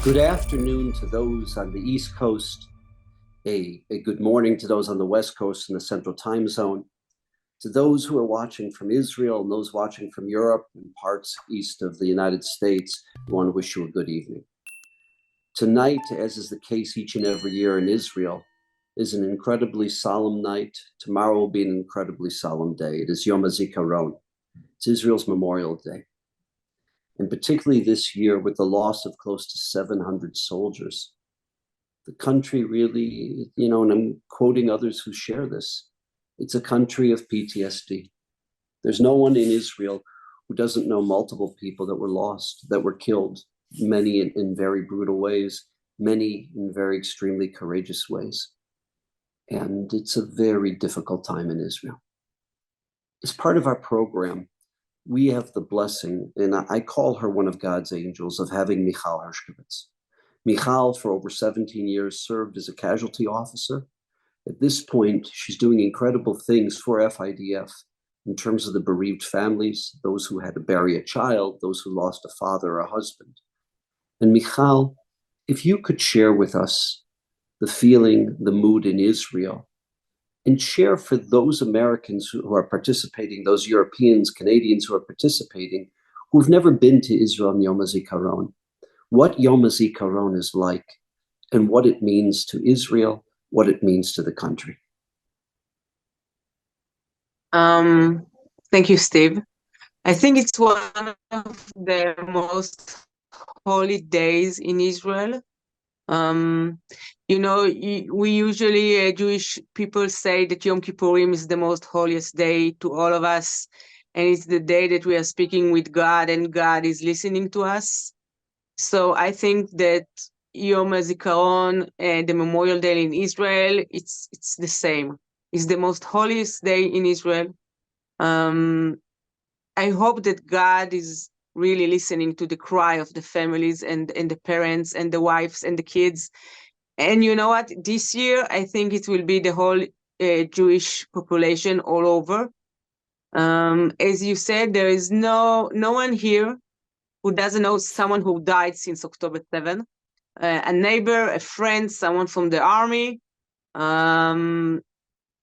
Good afternoon to those on the East Coast, a good morning to those on the West Coast in the Central Time Zone, to those who are watching from Israel and those watching from Europe and parts east of the United States. I want to wish you a good evening. Tonight, as is the case each and every year in Israel, is an incredibly solemn night. Tomorrow will be an incredibly solemn day. It is Yom HaZikaron. It's Israel's Memorial Day. And particularly this year, with the loss of close to 700 soldiers, the country really, and I'm quoting others who share this, it's a country of PTSD. There's no one in Israel who doesn't know multiple people that were lost, that were killed, many in very brutal ways, many in very extremely courageous ways. And it's a very difficult time in Israel. As part of our program, we have the blessing, and I call her one of God's angels, of having Michal. Michal, for over 17 years, served as a casualty officer. At this point, she's doing incredible things for FIDF in terms of the bereaved families, those who had to bury a child, those who lost a father or a husband. And Michal, if you could share with us the feeling, the mood in Israel, and share for those Americans who are participating, those Europeans, Canadians who are participating, who've never been to Israel on Yom HaZikaron, what Yom HaZikaron is like and what it means to Israel, what it means to the country. Thank you, Steve. I think it's one of the most holy days in Israel. We usually, Jewish people say that Yom Kippurim is the most holiest day to all of us. And it's the day that we are speaking with God and God is listening to us. So I think that Yom HaZikaron, the Memorial Day in Israel, it's the same. It's the most holiest day in Israel. I hope that God is really listening to the cry of the families and the parents and the wives and the kids. And you know what? This year, I think it will be the whole Jewish population all over. As you said, there is no one here who doesn't know someone who died since October 7th. A neighbor, a friend, someone from the army.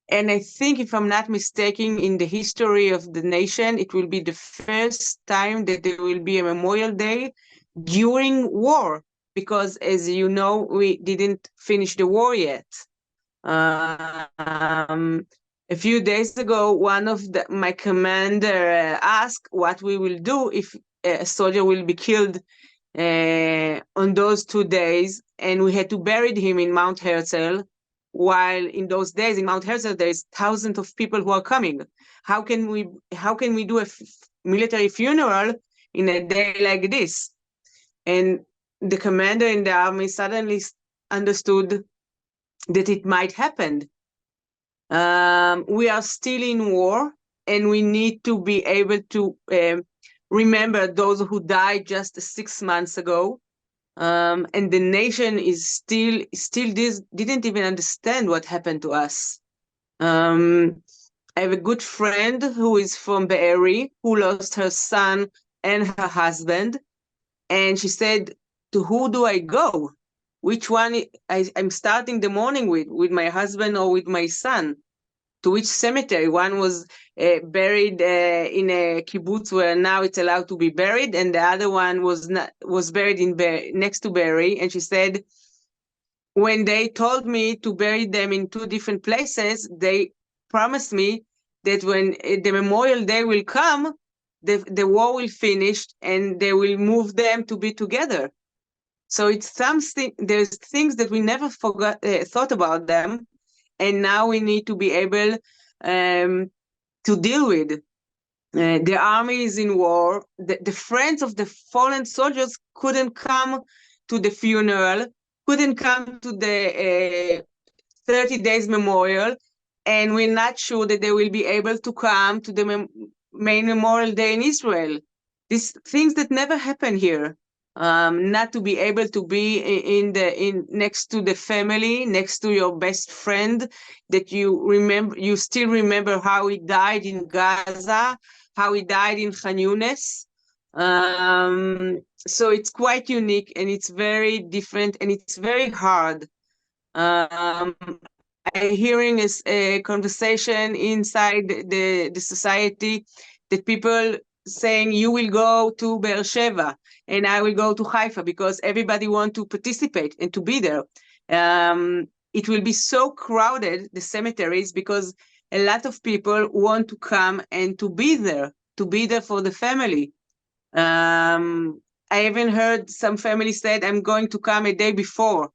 And I think, if I'm not mistaken, in the history of the nation, it will be the first time that there will be a Memorial Day during war, because, as you know, we didn't finish the war yet. A few days ago, one of my commander asked what we will do if a soldier will be killed on those 2 days, and we had to bury him in Mount Herzl. While in those days in Mount Herzl, there is thousands of people who are coming. How can we do a military funeral in a day like this? And the commander in the army suddenly understood that it might happen. We are still in war, and we need to be able to remember those who died just 6 months ago. And the nation is still didn't even understand what happened to us. I have a good friend who is from Be'eri, who lost her son and her husband. And she said, to who do I go? Which one I'm starting the morning with my husband or with my son? To which cemetery? One was buried in a kibbutz where now it's allowed to be buried, and the other one was buried next to Be'eri. And she said, when they told me to bury them in 2 different places, they promised me that when the Memorial Day will come, the war will finish and they will move them to be together. So it's something. There's things that we never thought about them. And now we need to be able to deal with. The army is in war. The friends of the fallen soldiers couldn't come to the funeral, couldn't come to the 30 days memorial, and we're not sure that they will be able to come to the main Memorial Day in Israel. These things that never happen here. Not to be able to be in next to the family, next to your best friend that you still remember how he died in Gaza, how he died in Khan Yunis. So it's quite unique, and it's very different, and it's very hard. I'm hearing a conversation inside the society that people saying you will go to Beersheba and I will go to Haifa because everybody want to participate and to be there. It will be so crowded, the cemeteries, because a lot of people want to come and to be there for the family. I even heard some family said, I'm going to come a day before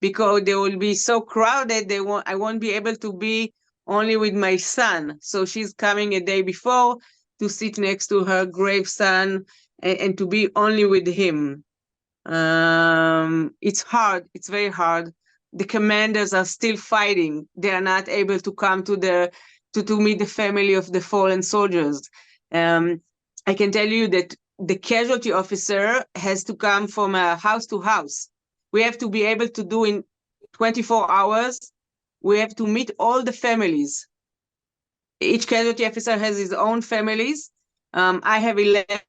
because they will be so crowded. I won't be able to be only with my son. So she's coming a day before to sit next to her grandson and to be only with him. It's hard. It's very hard. The commanders are still fighting. They are not able to come to meet the family of the fallen soldiers. I can tell you that the casualty officer has to come from house to house. We have to be able to do in 24 hours. We have to meet all the families. Each casualty officer has his own families. I have 11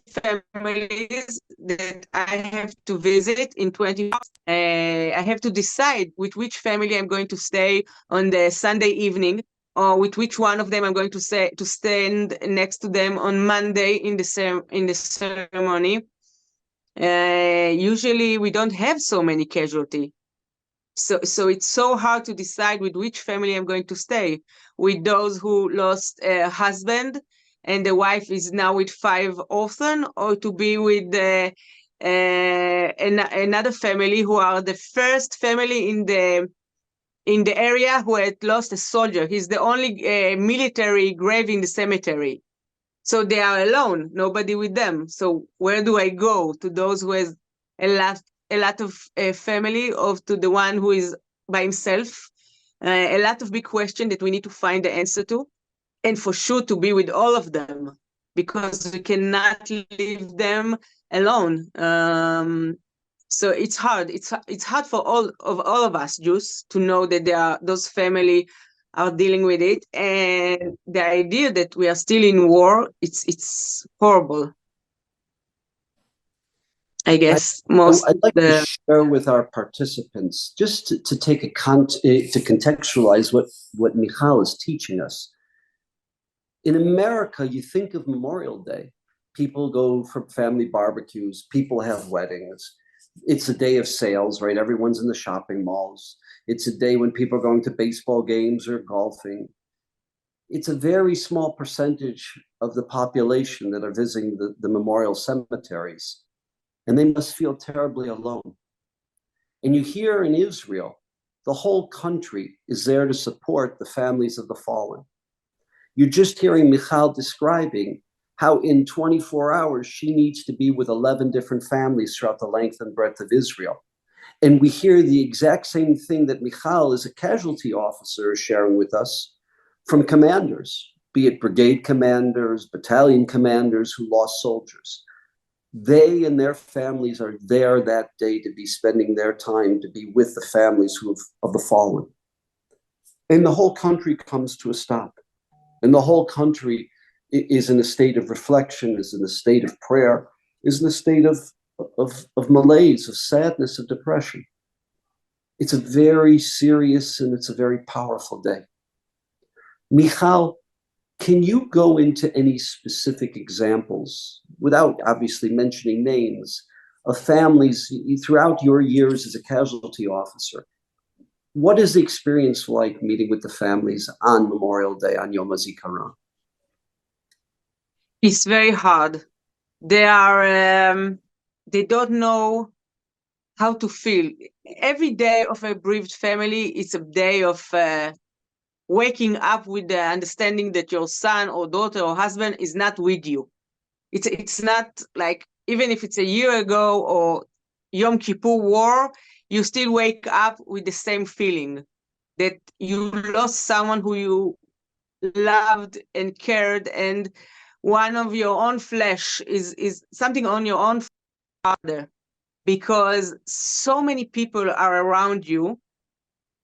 families that I have to visit in 20 hours. I have to decide with which family I'm going to stay on the Sunday evening, or with which one of them I'm going to stand next to them on Monday in the ceremony. Usually we don't have so many casualties. So it's so hard to decide with which family I'm going to stay. With those who lost a husband and the wife is now with 5 orphans, or to be with another family who are the first family in the area who had lost a soldier. He's the only military grave in the cemetery. So they are alone, nobody with them. So where do I go? To those who has a lot of family, or to the one who is by himself? A lot of big questions that we need to find the answer to, and for sure to be with all of them, because we cannot leave them alone. So it's hard. It's hard for all of us Jews to know that those family are dealing with it, and the idea that we are still in war, it's horrible. I guess I'd like to share with our participants, just to take to contextualize what Michal is teaching us. In America, you think of Memorial Day. People go for family barbecues. People have weddings. It's a day of sales, right? Everyone's in the shopping malls. It's a day when people are going to baseball games or golfing. It's a very small percentage of the population that are visiting the memorial cemeteries, and they must feel terribly alone. And you hear in Israel, the whole country is there to support the families of the fallen. You're just hearing Michal describing how in 24 hours she needs to be with 11 different families throughout the length and breadth of Israel. And we hear the exact same thing that Michal, as a casualty officer, is sharing with us from commanders, be it brigade commanders, battalion commanders who lost soldiers. They and their families are there that day to be spending their time to be with the families of the fallen. And the whole country comes to a stop. And the whole country is in a state of reflection, is in a state of prayer, is in a state of malaise, of sadness, of depression. It's a very serious and it's a very powerful day. Michal, can you go into any specific examples, without obviously mentioning names, of families throughout your years as a casualty officer? What is the experience like meeting with the families on Memorial Day, on Yom HaZikaron? It's very hard. They don't know how to feel. Every day of a bereaved family is a day of waking up with the understanding that your son or daughter or husband is not with you. It's not like, even if it's a year ago or Yom Kippur War, you still wake up with the same feeling that you lost someone who you loved and cared, and one of your own flesh is something on your own father, because so many people are around you.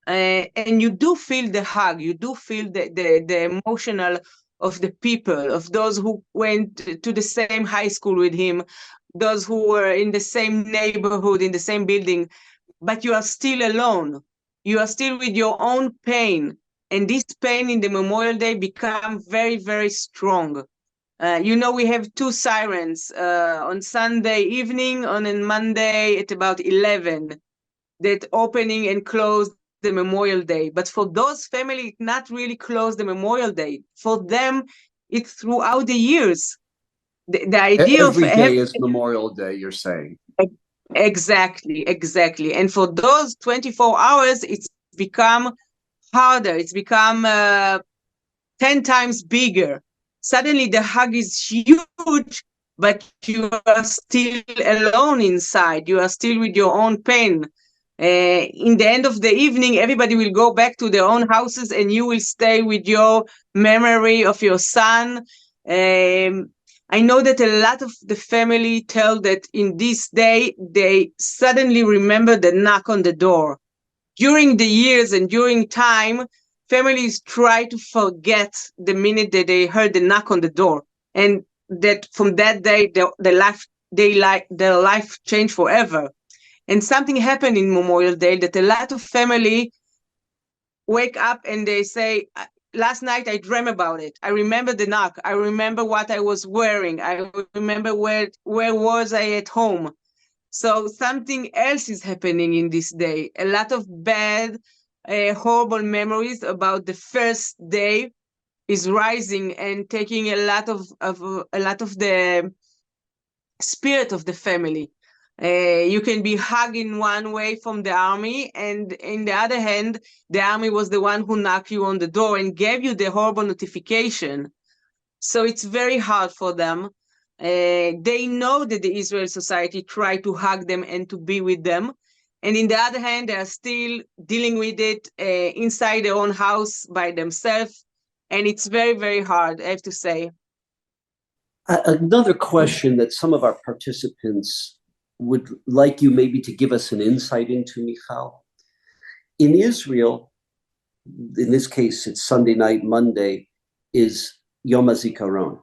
And you do feel the hug, you do feel the emotional of the people, of those who went to the same high school with him, those who were in the same neighborhood, in the same building, but you are still alone. You are still with your own pain. And this pain in the Memorial Day become very, very strong. We have two sirens on Sunday evening, on a Monday at about 11, that opening and close the Memorial Day. But for those families, it's not really close the Memorial Day. For them, it's throughout the years. The idea Every of day is Memorial Day, you're saying. Exactly. And for those 24 hours, it's become harder. It's become 10 times bigger. Suddenly the hug is huge, but you are still alone inside. You are still with your own pain. In the end of the evening, everybody will go back to their own houses and you will stay with your memory of your son. I know that a lot of the family tell that in this day, they suddenly remember the knock on the door. During the years and during time, families try to forget the minute that they heard the knock on the door. And that from that day, their life changed forever. And something happened in Memorial Day that a lot of family wake up and they say, last night I dreamt about it. I remember the knock. I remember what I was wearing. I remember where was I at home. So something else is happening in this day. A lot of bad, horrible memories about the first day is rising and taking a lot of the spirit of the family. You can be hugged in one way from the army, and in the other hand, the army was the one who knocked you on the door and gave you the horrible notification. So it's very hard for them. They know that the Israel society tried to hug them and to be with them. And in the other hand, they are still dealing with it inside their own house by themselves. And it's very, very hard, I have to say. Another question that some of our participants would like you maybe to give us an insight into, Michal. In Israel, in this case, it's Sunday night, Monday, is Yom HaZikaron.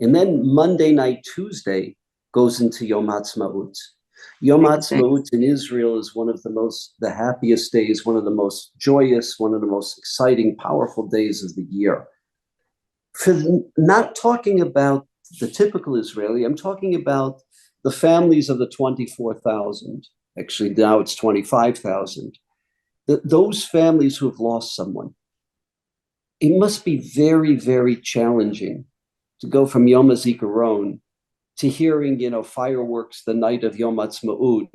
And then Monday night, Tuesday, goes into Yom HaTzmaut. Yom HaTzmaut in Israel is one of the happiest days, one of the most joyous, one of the most exciting, powerful days of the year. For not talking about the typical Israeli, I'm talking about the families of the 24,000. Actually, now it's 25,000. Those families who have lost someone. It must be very, very challenging to go from Yom HaZikaron to hearing, fireworks the night of Yom HaTzmaut,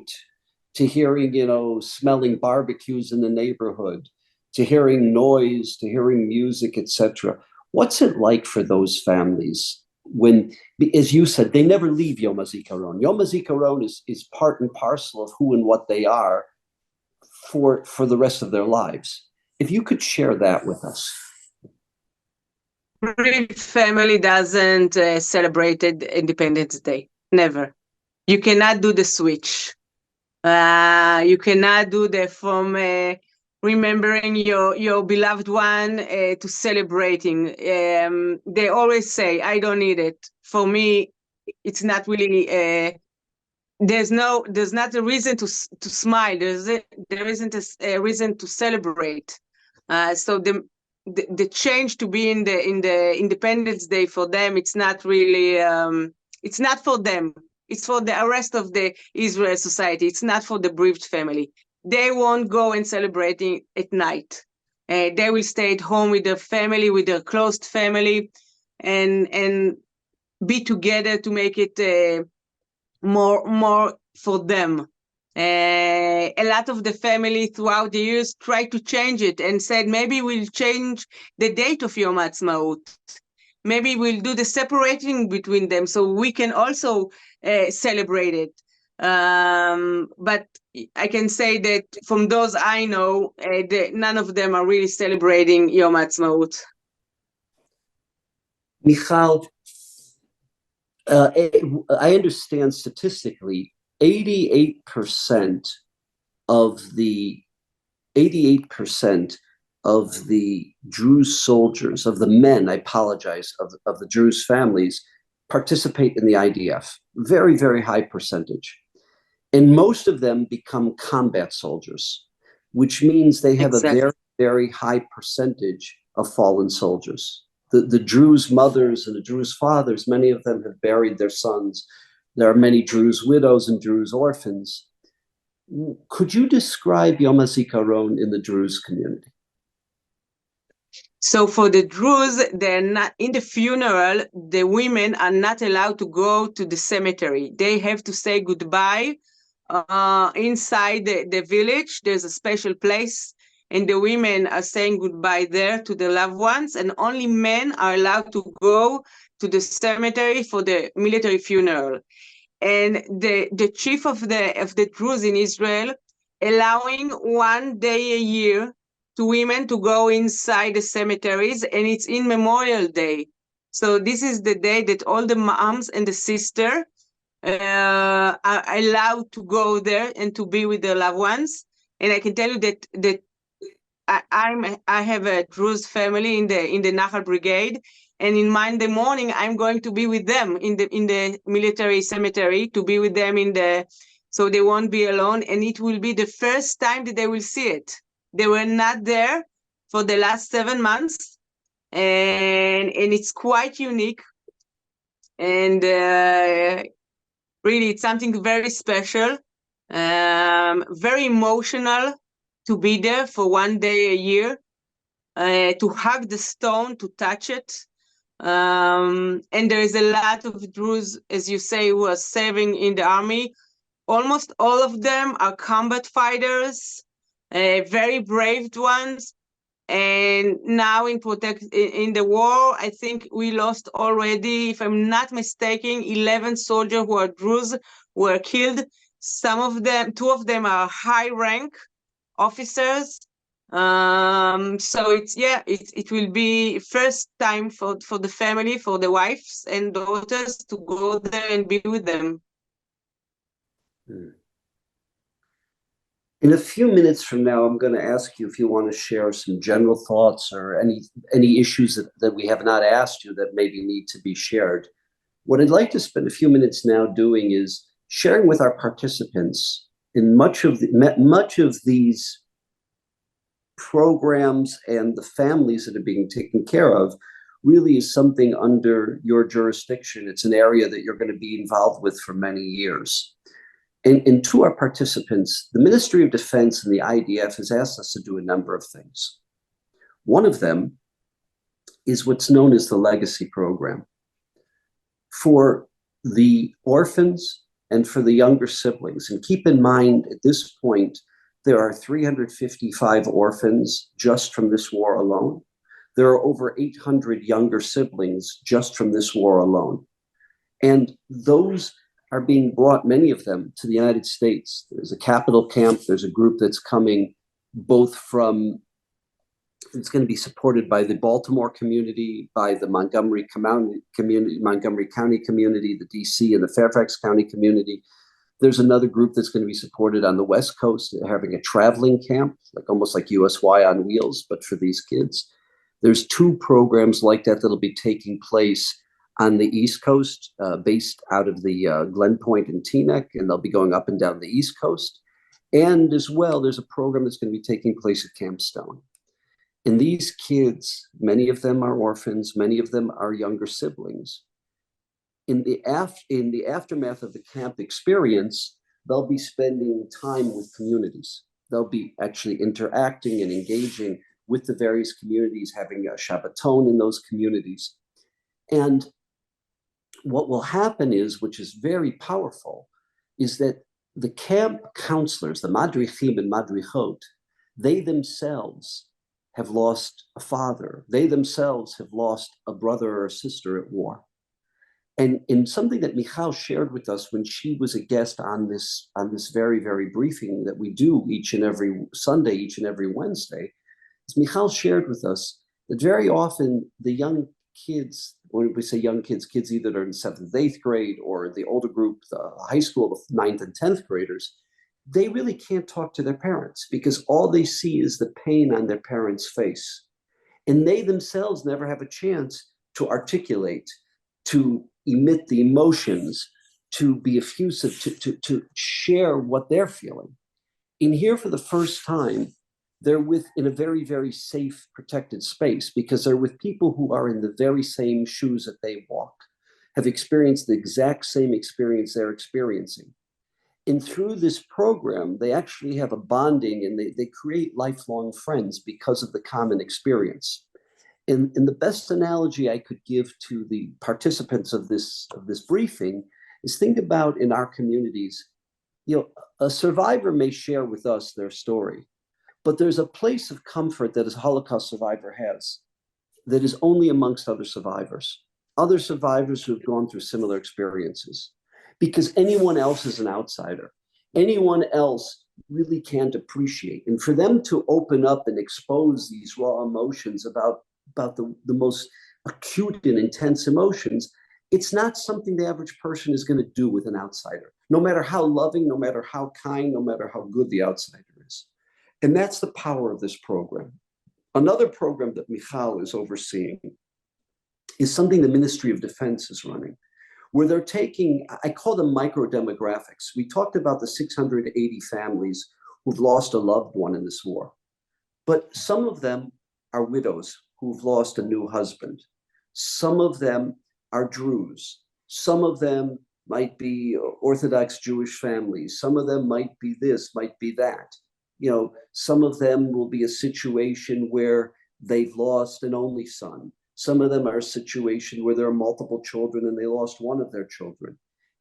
to hearing, smelling barbecues in the neighborhood, to hearing noise, to hearing music, etc. What's it like for those families when, as you said, they never leave Yom HaZikaron? Yom HaZikaron is part and parcel of who and what they are for the rest of their lives. If you could share that with us. Every family doesn't celebrate Independence Day. Never. You cannot do the switch. You cannot do from remembering your beloved one to celebrating. They always say, I don't need it. For me, it's not really, there's not a reason to smile. There isn't a reason to celebrate. So the change to be in the Independence Day for them, it's not really, it's not for them. It's for the rest of the Israel society. It's not for the bereaved family. They won't go and celebrating at night. They will stay at home with their family, with their close family, and be together to make it more for them. A lot of the family throughout the years tried to change it and said, maybe we'll change the date of Yom HaTzmaut. Maybe we'll do the separating between them so we can also celebrate it. But I can say that from those I know, none of them are really celebrating Yom HaTzmaut. Michal, I understand statistically 88% of the 88% of the Druze soldiers, of the men, I apologize, of the Druze families participate in the IDF. Very, very high percentage. And most of them become combat soldiers, which means they have Exactly. a very, very high percentage of fallen soldiers. The Druze mothers and the Druze fathers, many of them have buried their sons. There are many Druze widows and Druze orphans. Could you describe Yom HaZikaron in the Druze community? So for the Druze, they're not in the funeral. The women are not allowed to go to the cemetery. They have to say goodbye inside the village. There's a special place, and the women are saying goodbye there to the loved ones, and only men are allowed to go to the cemetery for the military funeral. And the chief of the Druze in Israel allowing 1 day a year to women to go inside the cemeteries, and it's in Memorial Day. So this is the day that all the moms and the sister are allowed to go there and to be with their loved ones. And I can tell you that I have a Druze family in the Nahal Brigade, and in Monday morning I'm going to be with them in the military cemetery, to be with them so they won't be alone, and it will be the first time that they will see it. They were not there for the last 7 months, and it's quite unique, and really it's something very special, very emotional to be there for 1 day a year, to hug the stone, to touch it. And there is a lot of Druze, as you say, who are serving in the army. Almost all of them are combat fighters, very brave ones. And now in the war, I think we lost already, if I'm not mistaken, 11 soldiers who are Druze were killed. Some of them, 2 of them are high rank officers. So it will be first time for the family, for the wives and daughters, to go there and be with them. In a few minutes from now, I'm going to ask you if you want to share some general thoughts or any issues that we have not asked you that maybe need to be shared. What I'd like to spend a few minutes now doing is sharing with our participants in much of these programs and the families that are being taken care of really is something under your jurisdiction. It's an area that you're going to be involved with for many years. And to our participants, the Ministry of Defense and the IDF has asked us to do a number of things. One of them is what's known as the Legacy Program. For the orphans and for the younger siblings, and keep in mind at this point, there are 355 orphans just from this war alone. There are over 800 younger siblings just from this war alone. And those are being brought, many of them, to the United States. There's a capital camp. There's a group that's coming both from, it's going to be supported by the Baltimore community, by the Montgomery County community, the DC and the Fairfax County community. There's another group that's going to be supported on the West Coast, having a traveling camp, almost like USY on wheels, but for these kids. There's 2 programs like that that'll be taking place on the East Coast, based out of the Glen Point and Teaneck, and they'll be going up and down the East Coast. And as well, there's a program that's going to be taking place at Camp Stone. And these kids, many of them are orphans, many of them are younger siblings. In the aftermath of the camp experience, they'll be spending time with communities. They'll be actually interacting and engaging with the various communities, having a Shabbaton in those communities. And what will happen is, which is very powerful, is that the camp counselors, the madrichim and madrichot, they themselves have lost a father. They themselves have lost a brother or a sister at war. And in something that Michal shared with us when she was a guest on this very, very briefing that we do each and every Sunday, each and every Wednesday, is Michal shared with us that very often the young kids, when we say young kids, kids either are in 7th, 8th grade, or the older group, the high school, the 9th and 10th graders, they really can't talk to their parents because all they see is the pain on their parents' face. And they themselves never have a chance to articulate, to emit the emotions, to be effusive, to share what they're feeling. In here, for the first time, they're in a very, very safe, protected space because they're with people who are in the very same shoes that they walk, have experienced the exact same experience they're experiencing. And through this program, they actually have a bonding and they create lifelong friends because of the common experience. And the best analogy I could give to the participants of this briefing is think about in our communities, a survivor may share with us their story, but there's a place of comfort that a Holocaust survivor has that is only amongst other survivors who have gone through similar experiences, because anyone else is an outsider. Anyone else really can't appreciate. And for them to open up and expose these raw emotions about the most acute and intense emotions, it's not something the average person is going to do with an outsider, no matter how loving, no matter how kind, no matter how good the outsider is. And that's the power of this program. Another program that Michal is overseeing is something the Ministry of Defense is running, where they're taking, I call them micro-demographics. We talked about the 680 families who've lost a loved one in this war, but some of them are widows who've lost a new husband. Some of them are Druze. Some of them might be Orthodox Jewish families. Some of them might be this, might be that. Some of them will be a situation where they've lost an only son. Some of them are a situation where there are multiple children and they lost one of their children.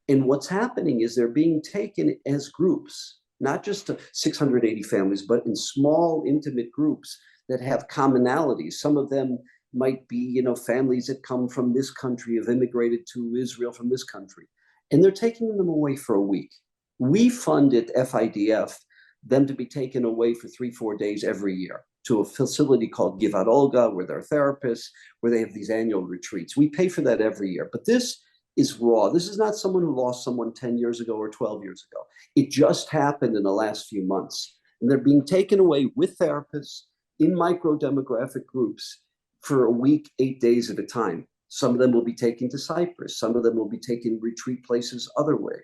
And what's happening is they're being taken as groups, not just to 680 families, but in small, intimate groups that have commonalities. Some of them might be, families that come from this country, have immigrated to Israel from this country, and they're taking them away for a week. We fund at FIDF them to be taken away for 3-4 days every year to a facility called Givat Olga, where they're therapists, where they have these annual retreats. We pay for that every year. But this is raw. This is not someone who lost someone 10 years ago or 12 years ago. It just happened in the last few months. And they're being taken away with therapists in micro-demographic groups for a week, 8 days at a time. Some of them will be taken to Cyprus. Some of them will be taken retreat places other way.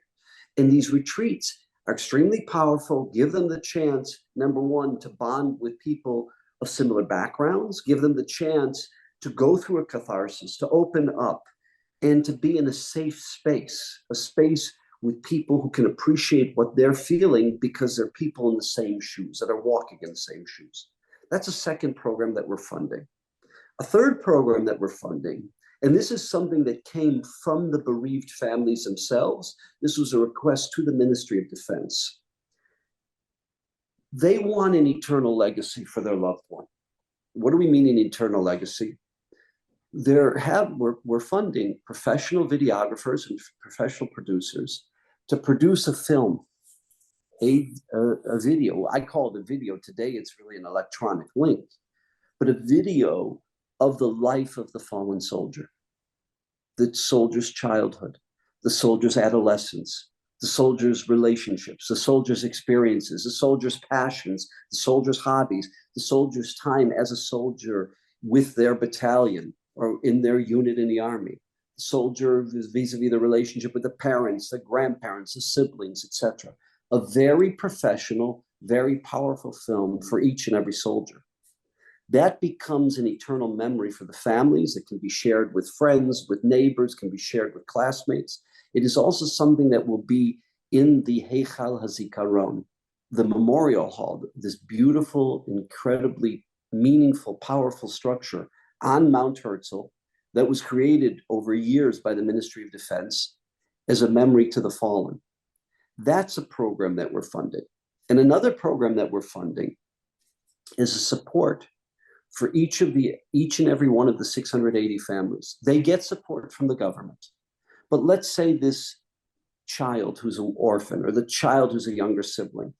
And these retreats are extremely powerful. Give them the chance, number one, to bond with people of similar backgrounds. Give them the chance to go through a catharsis, to open up, and to be in a safe space, a space with people who can appreciate what they're feeling because they're people in the same shoes, that are walking in the same shoes. That's a second program that we're funding. A third program that we're funding, and this is something that came from the bereaved families themselves. This was a request to the Ministry of Defense. They want an eternal legacy for their loved one. What do we mean an eternal legacy? We're funding professional videographers and professional producers to produce a film, a video. I call it a video. Today, it's really an electronic link, but a video of the life of the fallen soldier, the soldier's childhood, the soldier's adolescence, the soldier's relationships, the soldier's experiences, the soldier's passions, the soldier's hobbies, the soldier's time as a soldier with their battalion or in their unit in the army, the soldier vis-a-vis the relationship with the parents, the grandparents, the siblings, etc. A very professional, very powerful film for each and every soldier. That becomes an eternal memory for the families. It can be shared with friends, with neighbors, can be shared with classmates. It is also something that will be in the Yom HaZikaron, the memorial hall, this beautiful, incredibly meaningful, powerful structure on Mount Herzl that was created over years by the Ministry of Defense as a memory to the fallen. That's a program that we're funding. And another program that we're funding is a support for each and every one of the 680 families. They get support from the government. But let's say this child who's an orphan or the child who's a younger sibling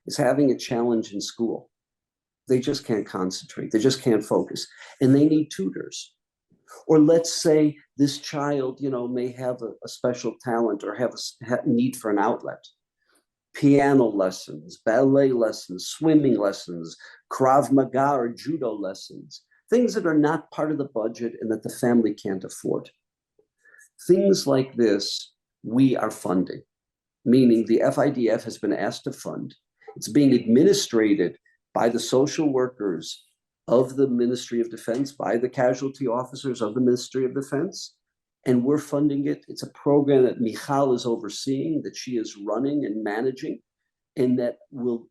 is having a challenge in school. They just can't concentrate. They just can't focus. And they need tutors. Or let's say this child, may have a special talent or have a need for an outlet. piano lessons, ballet lessons, swimming lessons, Krav Maga or judo lessons, things that are not part of the budget and that the family can't afford. Things like this, we are funding, meaning the FIDF has been asked to fund. It's being administrated by the social workers of the Ministry of Defense, by the casualty officers of the Ministry of Defense, and we're funding it. It's a program that Michal is overseeing, that she is running and managing, and that will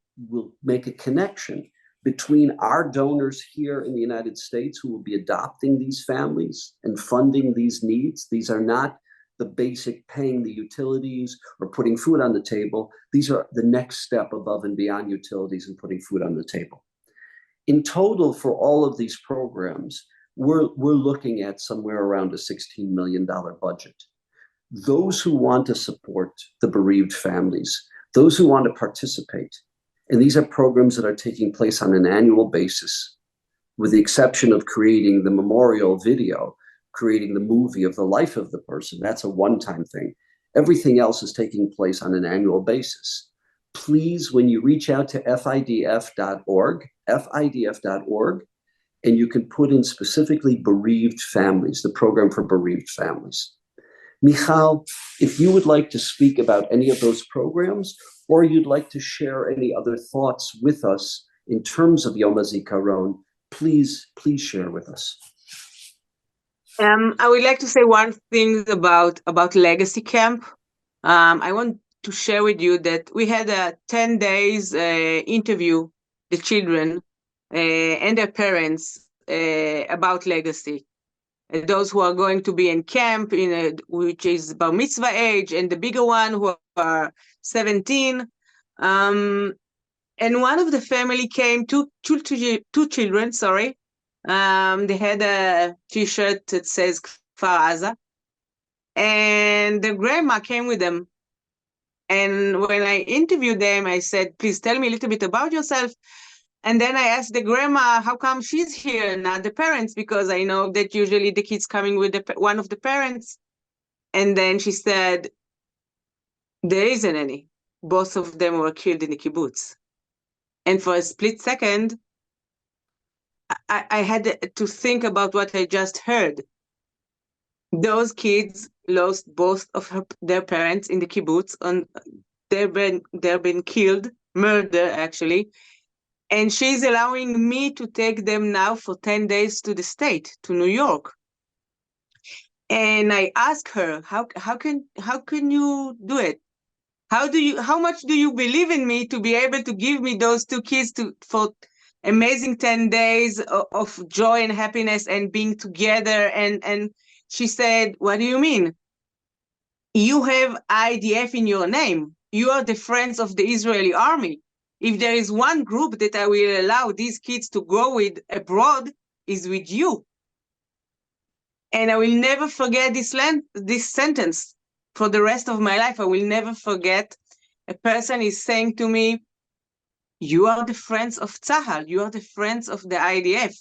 make a connection between our donors here in the United States who will be adopting these families and funding these needs. These are not the basic paying the utilities or putting food on the table. These are the next step above and beyond utilities and putting food on the table. In total, for all of these programs, we're looking at somewhere around a $16 million budget. Those who want to support the bereaved families, those who want to participate, and these are programs that are taking place on an annual basis, with the exception of creating the memorial video, creating the movie of the life of the person. That's a one-time thing. Everything else is taking place on an annual basis. Please, when you reach out to FIDF.org, and you can put in specifically bereaved families, the program for bereaved families. Michal, if you would like to speak about any of those programs, or you'd like to share any other thoughts with us in terms of Yom HaZikaron, please share with us. I would like to say one thing about Legacy Camp. I want to share with you that we had a 10 days interview the children and their parents about legacy. Those who are going to be in camp, which is bar mitzvah age, and the bigger one who are 17. And one of the family came, two children, sorry. They had a T-shirt that says Kfar Aza, and the grandma came with them. And when I interviewed them, I said, please tell me a little bit about yourself. And then I asked the grandma, how come she's here, not the parents? Because I know that usually the kids coming with one of the parents. And then she said, there isn't any. Both of them were killed in the kibbutz. And for a split second, I had to think about what I just heard. Those kids lost both of their parents in the kibbutz. They've been killed, murdered actually. And she's allowing me to take them now for 10 days to the state, to New York. And I asked her, how can you do it? How much do you believe in me to be able to give me those two kids for amazing 10 days of joy and happiness and being together? And she said, what do you mean? You have IDF in your name. You are the friends of the Israeli army. If there is one group that I will allow these kids to go with abroad, is with you. And I will never forget this sentence for the rest of my life. I will never forget. A person is saying to me, you are the friends of Tzahal. You are the friends of the IDF.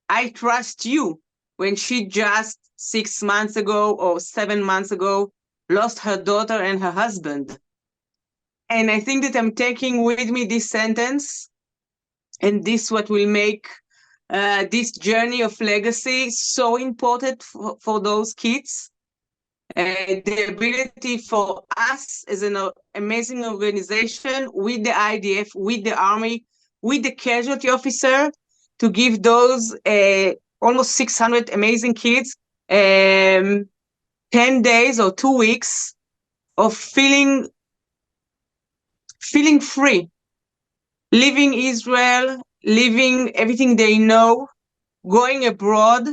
I trust you. When she just 6 months ago or 7 months ago lost her daughter and her husband. And I think that I'm taking with me this sentence, and this what will make this journey of legacy so important for those kids. The ability for us as an amazing organization with the IDF, with the army, with the casualty officer, to give those almost 600 amazing kids 10 days or 2 weeks of feeling free, leaving Israel, leaving everything they know, going abroad,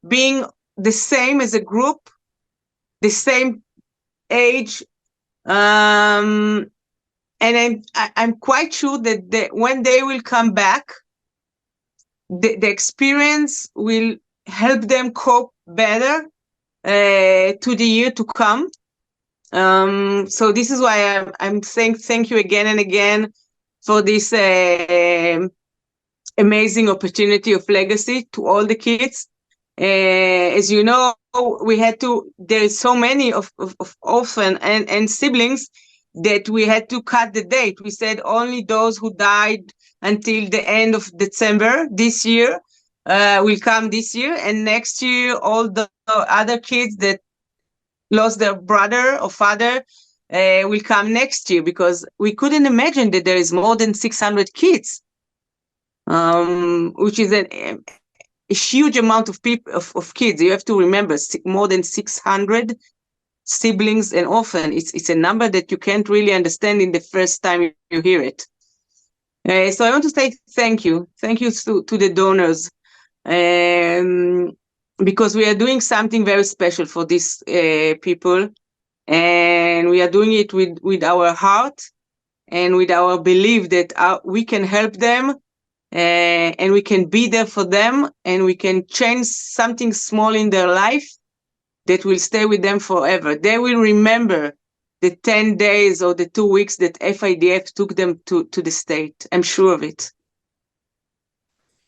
being the same as a group, the same age. And I'm quite sure that when they will come back, the experience will help them cope better to the year to come. So this is why I'm saying thank you again and again for this amazing opportunity of legacy to all the kids. As you know, there is so many of orphan and siblings that we had to cut the date. We said only those who died until the end of December this year will come this year, and next year all the other kids that lost their brother or father will come next year, because we couldn't imagine that there is more than 600 kids, which is a huge amount of people of kids. You have to remember, more than 600 siblings and orphans. It's a number that you can't really understand in the first time you hear it. So I want to say thank you to the donors, because we are doing something very special for these people, and we are doing it with our heart and with our belief that we can help them, and we can be there for them, and we can change something small in their life that will stay with them forever. They will remember the 10 days or the 2 weeks that FIDF took them to the state. I'm sure of it.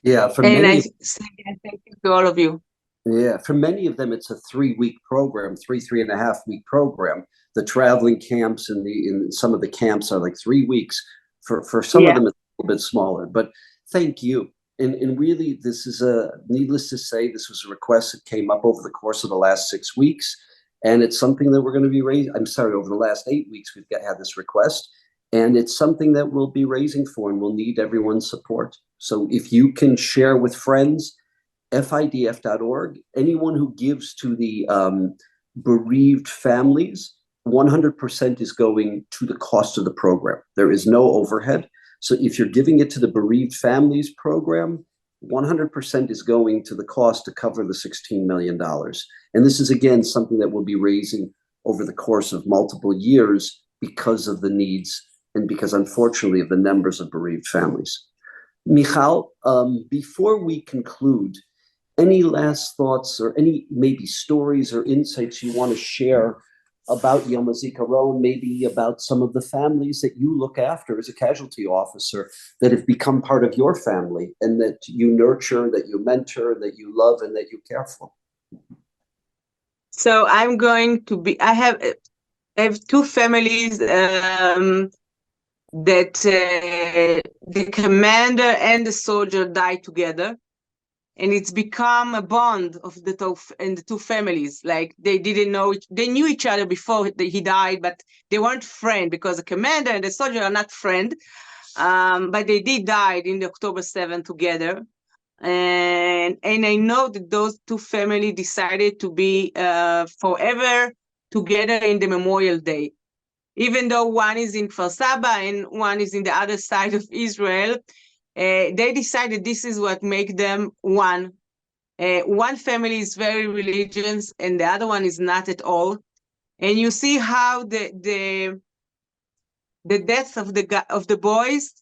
Yeah, for and many. I say again, thank you to all of you. Yeah, for many of them, it's a 3-week program, 3.5-week program. The traveling camps in some of the camps are like 3 weeks. For some of them, it's a little bit smaller. But thank you. And really, this is needless to say, this was a request that came up over the course of the last 6 weeks. And it's something that we're going to be raising. I'm sorry, over the last 8 weeks, we've had this request. And it's something that we'll be raising for, and we'll need everyone's support. So if you can share with friends, FIDF.org, anyone who gives to the bereaved families, 100% is going to the cost of the program. There is no overhead. So if you're giving it to the bereaved families program, 100% is going to the cost to cover the $16 million. And this is, again, something that we'll be raising over the course of multiple years because of the needs and because, unfortunately, of the numbers of bereaved families. Michal, before we conclude, any last thoughts or any maybe stories or insights you want to share about Yom HaZikaron, maybe about some of the families that you look after as a casualty officer that have become part of your family and that you nurture, that you mentor, that you love, and that you care for? So I'm going to be, I have 2 families that the commander and the soldier died together. And it's become a bond of the 2 families. Like, they didn't know, they knew each other before he died, but they weren't friends, because the commander and the soldier are not friends. But they did die in the October 7th together. And I know that those 2 families decided to be forever together in the Memorial Day. Even though one is in Kfar Saba and one is in the other side of Israel, they decided this is what makes them one. One family is very religious and the other one is not at all. And you see how the deaths of the boys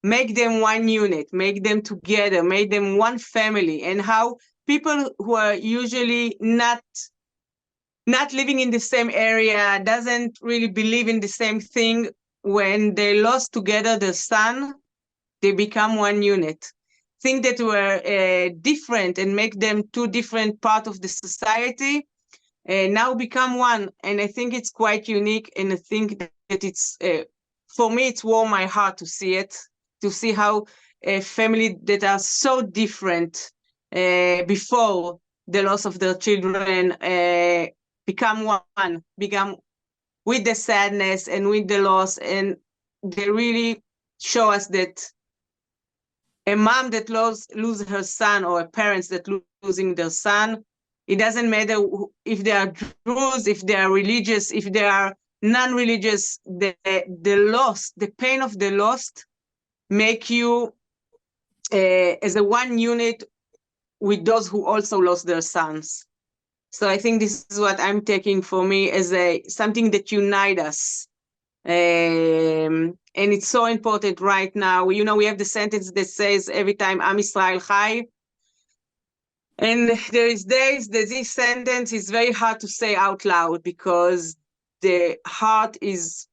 make them one unit, make them together, make them one family, and how people who are usually not living in the same area, doesn't really believe in the same thing, when they lost together their son, they become one unit. Things that were different and make them 2 different parts of the society now become one. And I think it's quite unique, and I think that it's, for me, it's warmed my heart to see it, to see how a family that are so different before the loss of their children become one, become with the sadness and with the loss. And they really show us that a mom that loses her son, or a parents that losing their son, it doesn't matter if they are Druze, if they are religious, if they are non-religious, the loss, the pain of the lost make you as a one unit with those who also lost their sons. So I think this is what I'm taking for me as something that unites us. And it's so important right now. You know, we have the sentence that says every time Am Yisrael Chai. And there is days that this sentence is very hard to say out loud, because the heart is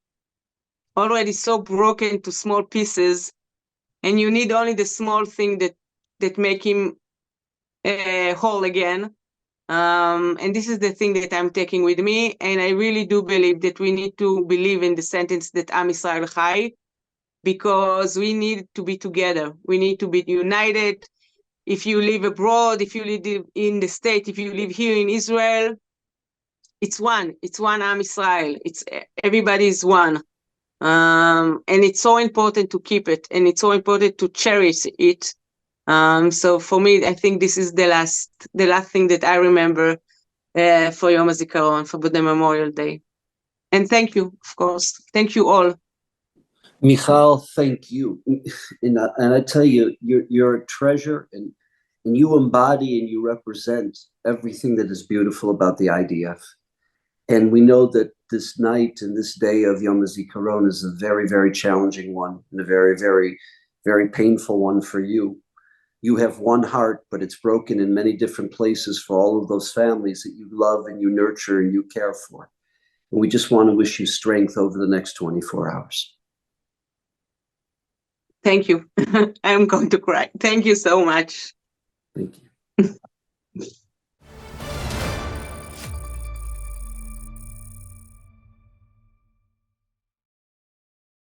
already so broken to small pieces, and you need only the small thing that make him whole again. And this is the thing that I'm taking with me. And I really do believe that we need to believe in the sentence that Am Yisrael Chai, because we need to be together. We need to be united. If you live abroad, if you live in the state, if you live here in Israel, it's one Am Yisrael. Everybody is one. And it's so important to keep it, and it's so important to cherish it. So for me, I think this is the last thing that I remember for Yom HaZikaron, for the Memorial Day. And thank you, of course. Thank you all. Michal, thank you. And I tell you, you're a treasure, and you embody and you represent everything that is beautiful about the IDF. And we know that this night and this day of Yom HaZikaron is a very, very challenging one, and a very, very, very painful one for you. You have one heart, but it's broken in many different places for all of those families that you love and you nurture and you care for. And we just want to wish you strength over the next 24 hours. Thank you. I'm going to cry. Thank you so much. Thank you.